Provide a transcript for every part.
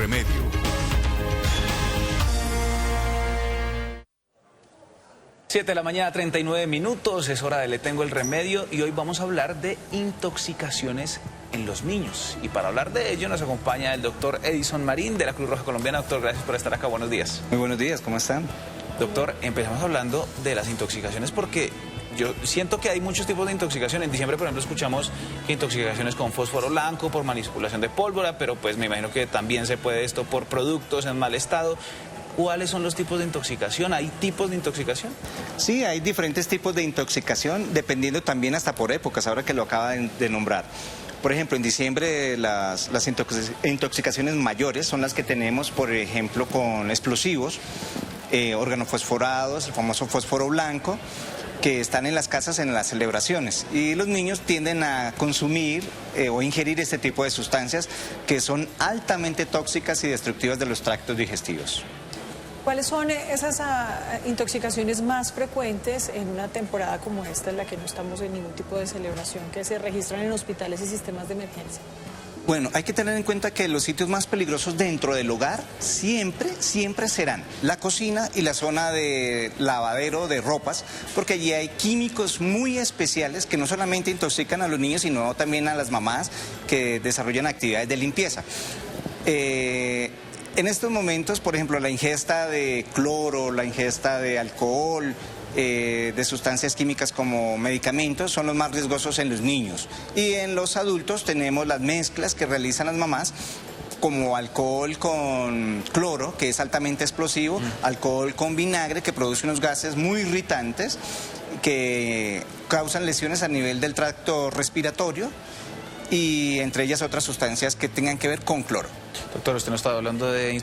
remedio. Siete de la mañana, 39 minutos, es hora de Le Tengo el Remedio y hoy vamos a hablar de intoxicaciones en los niños. Y para hablar de ello nos acompaña el doctor Edison Marín de la Cruz Roja Colombiana. Doctor, gracias por estar acá, buenos días. Muy buenos días, ¿cómo están? Doctor, empezamos hablando de las intoxicaciones porque yo siento que hay muchos tipos de intoxicación. En diciembre, por ejemplo, escuchamos que intoxicaciones con fósforo blanco por manipulación de pólvora, pero pues me imagino que también se puede esto por productos en mal estado. ¿Cuáles son los tipos de intoxicación? ¿Hay tipos de intoxicación? Sí, hay diferentes tipos de intoxicación, dependiendo también hasta por épocas, ahora que lo acaba de nombrar. Por ejemplo, en diciembre las intoxicaciones mayores son las que tenemos, por ejemplo, con explosivos, organofosforados, el famoso fósforo blanco, que están en las casas en las celebraciones. Y los niños tienden a consumir o ingerir este tipo de sustancias que son altamente tóxicas y destructivas de los tractos digestivos. ¿Cuáles son esas intoxicaciones más frecuentes en una temporada como esta, en la que no estamos en ningún tipo de celebración, que se registran en hospitales y sistemas de emergencia? Bueno, hay que tener en cuenta que los sitios más peligrosos dentro del hogar siempre serán la cocina y la zona de lavadero de ropas, porque allí hay químicos muy especiales que no solamente intoxican a los niños, sino también a las mamás que desarrollan actividades de limpieza. En estos momentos, por ejemplo, la ingesta de cloro, la ingesta de alcohol, de sustancias químicas como medicamentos son los más riesgosos en los niños. Y en los adultos tenemos las mezclas que realizan las mamás, como alcohol con cloro, que es altamente explosivo, alcohol con vinagre, que produce unos gases muy irritantes, que causan lesiones a nivel del tracto respiratorio, y entre ellas otras sustancias que tengan que ver con cloro. Doctor, usted nos está hablando de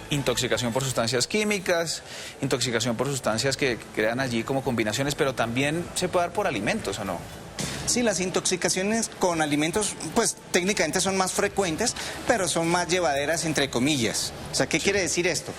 intoxicación por sustancias químicas, intoxicación por sustancias que crean allí como combinaciones, pero también se puede dar por alimentos, ¿o no? Sí, las intoxicaciones con alimentos, pues técnicamente son más frecuentes, pero son más llevaderas entre comillas. O sea, ¿qué quiere decir esto?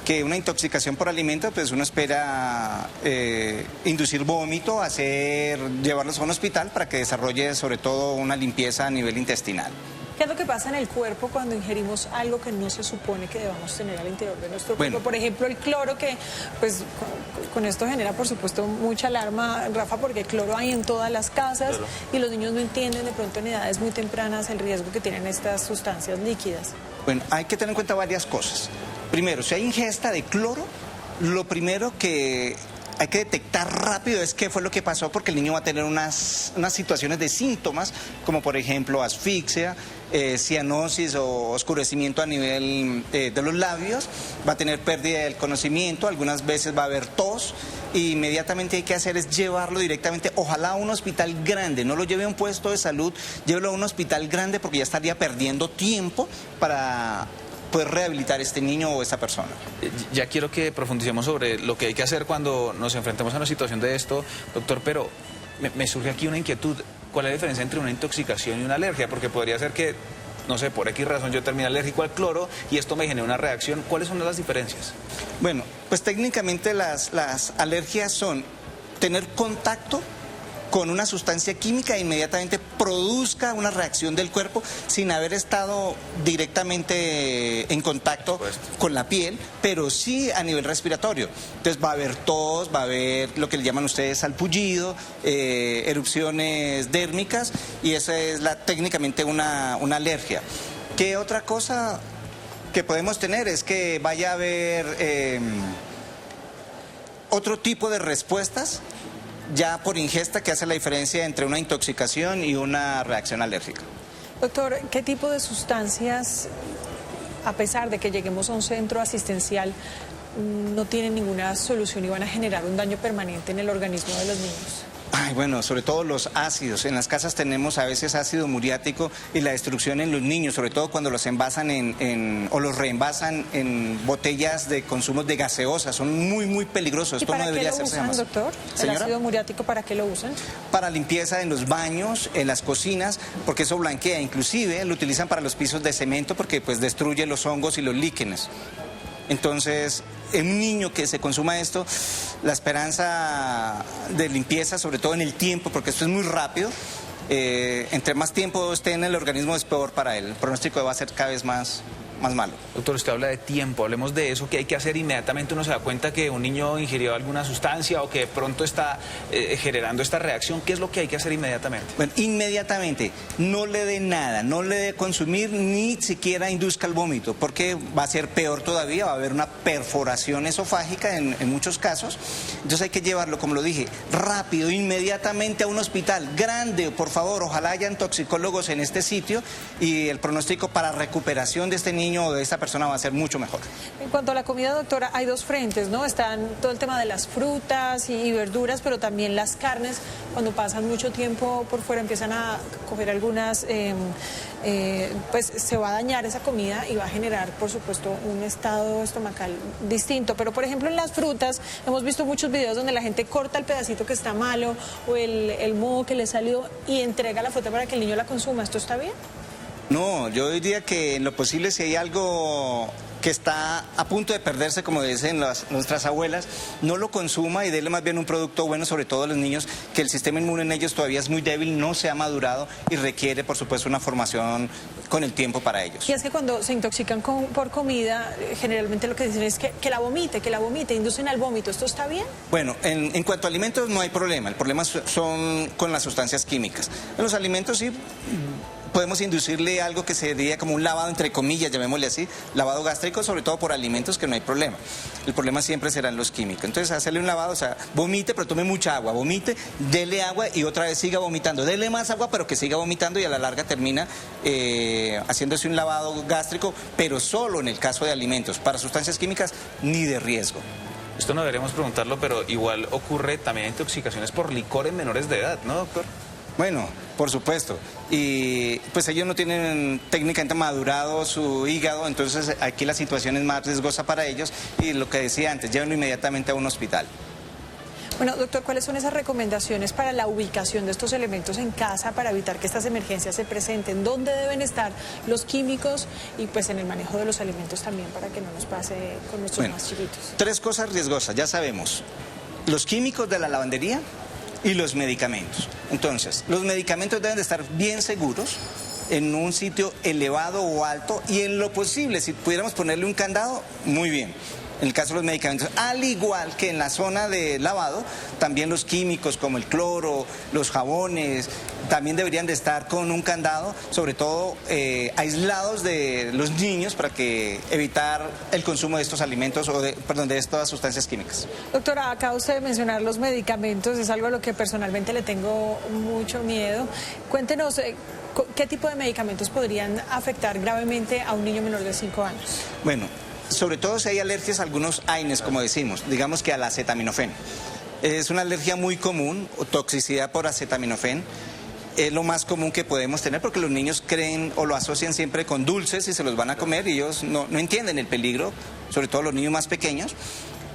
Que una intoxicación por alimento, pues uno espera inducir vómito, llevarlos a un hospital para que desarrolle sobre todo una limpieza a nivel intestinal. ¿Qué es lo que pasa en el cuerpo cuando ingerimos algo que no se supone que debamos tener al interior de nuestro cuerpo? Por ejemplo, el cloro, que pues con esto genera por supuesto mucha alarma, Rafa, porque cloro hay en todas las casas, claro, y los niños no entienden de pronto en edades muy tempranas el riesgo que tienen estas sustancias líquidas. Bueno, hay que tener en cuenta varias cosas. Primero, si hay ingesta de cloro, lo primero que hay que detectar rápido es qué fue lo que pasó, porque el niño va a tener unas situaciones de síntomas, como por ejemplo asfixia, cianosis o oscurecimiento a nivel de los labios, va a tener pérdida del conocimiento, algunas veces va a haber tos, y inmediatamente hay que hacer es llevarlo directamente, ojalá a un hospital grande, no lo lleve a un puesto de salud, llévelo a un hospital grande porque ya estaría perdiendo tiempo para poder rehabilitar a este niño o esta persona. Ya quiero que profundicemos sobre lo que hay que hacer cuando nos enfrentemos a una situación de esto, doctor, pero me surge aquí una inquietud. ¿Cuál es la diferencia entre una intoxicación y una alergia? Porque podría ser que, no sé, por X razón yo termine alérgico al cloro y esto me genera una reacción. ¿Cuáles son las diferencias? Bueno, pues técnicamente las alergias son tener contacto con una sustancia química e inmediatamente produzca una reacción del cuerpo sin haber estado directamente en contacto con la piel, pero sí a nivel respiratorio. Entonces va a haber tos, va a haber lo que le llaman ustedes salpullido, erupciones dérmicas, y esa es técnicamente una alergia. ¿Qué otra cosa que podemos tener? Es que vaya a haber otro tipo de respuestas ya por ingesta, que hace la diferencia entre una intoxicación y una reacción alérgica. Doctor, ¿qué tipo de sustancias, a pesar de que lleguemos a un centro asistencial, no tienen ninguna solución y van a generar un daño permanente en el organismo de los niños? Ay, bueno, sobre todo los ácidos. En las casas tenemos a veces ácido muriático y la destrucción en los niños, sobre todo cuando los envasan o los reenvasan en botellas de consumo de gaseosa. Son muy peligrosos. Esto no debería hacerse jamás. ¿Y para qué lo usan, doctor? ¿El ácido muriático para qué lo usan? Para limpieza en los baños, en las cocinas, porque eso blanquea. Inclusive lo utilizan para los pisos de cemento porque pues destruye los hongos y los líquenes. Entonces, en un niño que se consuma esto, la esperanza de limpieza, sobre todo en el tiempo, porque esto es muy rápido, entre más tiempo esté en el organismo es peor para él. El pronóstico va a ser cada vez más más malo. Doctor, usted habla de tiempo, hablemos de eso, que hay que hacer inmediatamente. Uno se da cuenta que un niño ingirió alguna sustancia o que de pronto está generando esta reacción. ¿Qué es lo que hay que hacer inmediatamente? Bueno, inmediatamente, no le dé nada, no le dé consumir, ni siquiera induzca el vómito, porque va a ser peor todavía, va a haber una perforación esofágica en muchos casos. Entonces hay que llevarlo, como lo dije, rápido, inmediatamente a un hospital grande, por favor, ojalá hayan toxicólogos en este sitio y el pronóstico para recuperación de este niño o de esta persona va a ser mucho mejor. En cuanto a la comida, doctora, hay dos frentes, ¿no? Están todo el tema de las frutas y verduras, pero también las carnes, cuando pasan mucho tiempo por fuera empiezan a coger algunas, pues se va a dañar esa comida y va a generar, por supuesto, un estado estomacal distinto. Pero, por ejemplo, en las frutas hemos visto muchos videos donde la gente corta el pedacito que está malo o el moho que le salió y entrega la fruta para que el niño la consuma. ¿Esto está bien? No, yo diría que en lo posible, si hay algo que está a punto de perderse, como dicen nuestras abuelas, no lo consuma y déle más bien un producto bueno, sobre todo a los niños, que el sistema inmune en ellos todavía es muy débil, no se ha madurado y requiere, por supuesto, una formación con el tiempo para ellos. Y es que cuando se intoxican por comida, generalmente lo que dicen es que la vomite, inducen al vómito. ¿Esto está bien? Bueno, en cuanto a alimentos no hay problema, el problema son con las sustancias químicas. En los alimentos sí podemos inducirle algo que sería como un lavado, entre comillas, llamémosle así, lavado gástrico, sobre todo por alimentos que no hay problema. El problema siempre serán los químicos. Entonces, hacerle un lavado, o sea, vomite, pero tome mucha agua, vomite, dele agua y otra vez siga vomitando. Dele más agua, pero que siga vomitando y a la larga termina haciéndose un lavado gástrico, pero solo en el caso de alimentos. Para sustancias químicas, ni de riesgo. Esto no deberíamos preguntarlo, pero igual ocurre también intoxicaciones por licor en menores de edad, ¿no, doctor? Bueno, por supuesto. Y pues ellos no tienen técnicamente madurado su hígado, entonces aquí la situación es más riesgosa para ellos y lo que decía antes, llévenlo inmediatamente a un hospital. Bueno, doctor, ¿cuáles son esas recomendaciones para la ubicación de estos elementos en casa para evitar que estas emergencias se presenten? ¿Dónde deben estar los químicos y pues en el manejo de los alimentos también para que no nos pase con nuestros más chiquitos? 3 cosas riesgosas, ya sabemos. Los químicos de la lavandería y los medicamentos. Entonces, los medicamentos deben de estar bien seguros, en un sitio elevado o alto y en lo posible, si pudiéramos ponerle un candado, muy bien. En el caso de los medicamentos, al igual que en la zona de lavado, también los químicos como el cloro, los jabones, también deberían de estar con un candado, sobre todo aislados de los niños para que evitar el consumo de estos alimentos o de estas sustancias químicas. Doctora, acaba usted de mencionar los medicamentos, es algo a lo que personalmente le tengo mucho miedo. Cuéntenos, ¿qué tipo de medicamentos podrían afectar gravemente a un niño menor de 5 años? Bueno, sobre todo si hay alergias a algunos AINES, como decimos, digamos que al acetaminofén. Es una alergia muy común, o toxicidad por acetaminofén. Es lo más común que podemos tener porque los niños creen o lo asocian siempre con dulces y se los van a comer y ellos no entienden el peligro, sobre todo los niños más pequeños,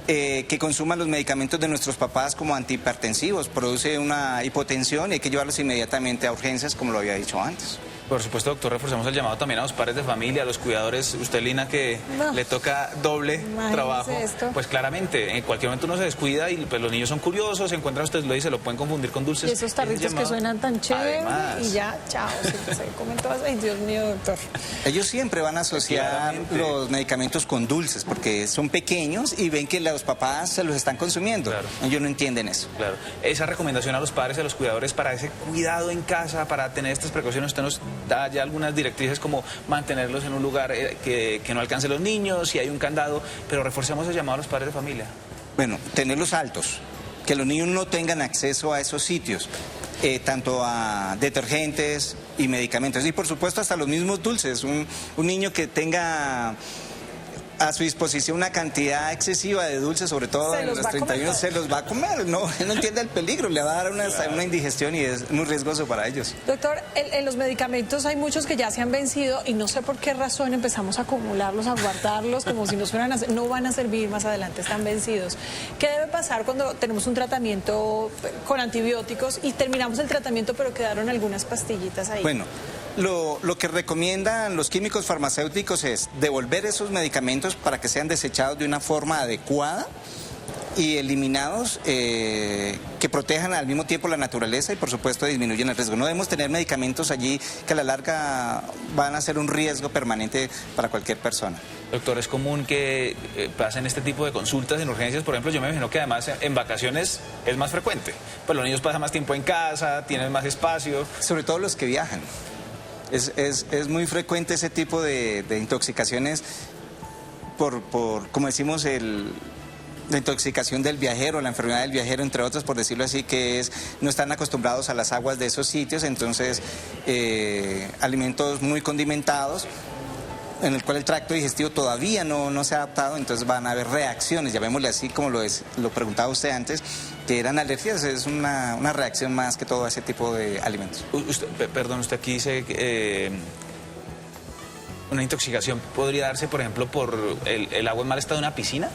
que consuman los medicamentos de nuestros papás como antihipertensivos. Produce una hipotensión y hay que llevarlos inmediatamente a urgencias, como lo había dicho antes. Por supuesto, doctor, reforzamos el llamado también a los padres de familia, a los cuidadores. Usted, Lina, que le toca doble trabajo. Pues claramente, en cualquier momento uno se descuida y pues los niños son curiosos, se encuentran, usted lo dice, lo pueden confundir con dulces. Y esos tarritos que suenan tan chévere y ya, chao, se comen todas. Ay, Dios mío, doctor. Ellos siempre van a asociar los medicamentos con dulces porque son pequeños y ven que los papás se los están consumiendo. Claro. Ellos no entienden eso. Claro. Esa recomendación a los padres y a los cuidadores para ese cuidado en casa, para tener estas precauciones, usted nos da ya algunas directrices como mantenerlos en un lugar que no alcance los niños, si hay un candado, pero reforcemos el llamado a los padres de familia. Bueno, tenerlos altos, que los niños no tengan acceso a esos sitios, tanto a detergentes y medicamentos, y por supuesto hasta los mismos dulces. Un niño que tenga a su disposición una cantidad excesiva de dulces, sobre todo en los 31, se los va a comer, no entiende el peligro, le va a dar una indigestión y es muy riesgoso para ellos. Doctor, en los medicamentos hay muchos que ya se han vencido y no sé por qué razón empezamos a acumularlos, a guardarlos como si no van a servir más adelante, están vencidos. ¿Qué debe pasar cuando tenemos un tratamiento con antibióticos y terminamos el tratamiento pero quedaron algunas pastillitas ahí? Bueno, lo que recomiendan los químicos farmacéuticos es devolver esos medicamentos para que sean desechados de una forma adecuada y eliminados que protejan al mismo tiempo la naturaleza y por supuesto disminuyen el riesgo. No debemos tener medicamentos allí que a la larga van a ser un riesgo permanente para cualquier persona. Doctor, ¿es común que pasen este tipo de consultas en urgencias? Por ejemplo, yo me imagino que además en vacaciones es más frecuente. Pues los niños pasan más tiempo en casa, tienen más espacio. Sobre todo los que viajan. Es muy frecuente ese tipo de intoxicaciones por, como decimos, la intoxicación del viajero, la enfermedad del viajero, entre otras, por decirlo así, que no están acostumbrados a las aguas de esos sitios, entonces alimentos muy condimentados, en el cual el tracto digestivo todavía no se ha adaptado, entonces van a haber reacciones, llamémosle así como lo preguntaba usted antes, que eran alergias, es una reacción más que todo a ese tipo de alimentos. Perdón, usted aquí dice que una intoxicación podría darse, por ejemplo, por el agua en mal estado de una piscina.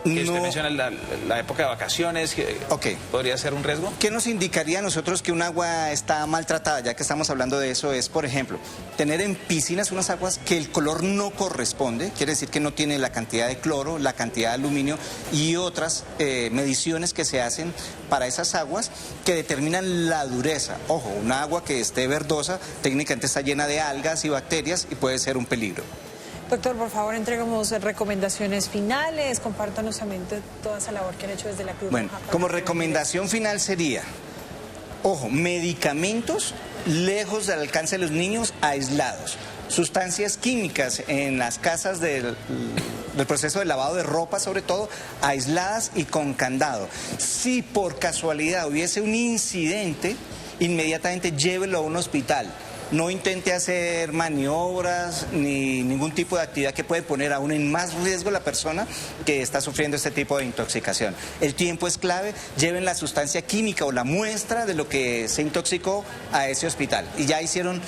Que usted menciona la época de vacaciones, okay. ¿Podría ser un riesgo? ¿Qué nos indicaría a nosotros que un agua está maltratada? Ya que estamos hablando de eso, es, por ejemplo, tener en piscinas unas aguas que el color no corresponde, quiere decir que no tiene la cantidad de cloro, la cantidad de aluminio y otras mediciones que se hacen para esas aguas que determinan la dureza. Ojo, una agua que esté verdosa técnicamente está llena de algas y bacterias y puede ser un peligro. Doctor, por favor, entregamos recomendaciones finales, compártanos también toda esa labor que han hecho desde la Cruz Roja. Bueno, como recomendación final sería, ojo, medicamentos lejos del alcance de los niños, aislados. Sustancias químicas en las casas del proceso de lavado de ropa, sobre todo, aisladas y con candado. Si por casualidad hubiese un incidente, inmediatamente llévelo a un hospital. No intente hacer maniobras ni ningún tipo de actividad que puede poner aún en más riesgo a la persona que está sufriendo este tipo de intoxicación. El tiempo es clave, lleven la sustancia química o la muestra de lo que se intoxicó a ese hospital. Y ya hicieron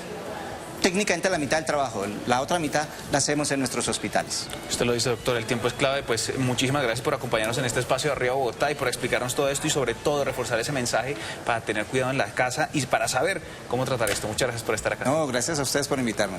técnicamente la mitad del trabajo, la otra mitad la hacemos en nuestros hospitales. Usted lo dice, doctor, el tiempo es clave. Pues muchísimas gracias por acompañarnos en este espacio de Arriba Bogotá y por explicarnos todo esto y sobre todo reforzar ese mensaje para tener cuidado en la casa y para saber cómo tratar esto. Muchas gracias por estar acá. No, gracias a ustedes por invitarme.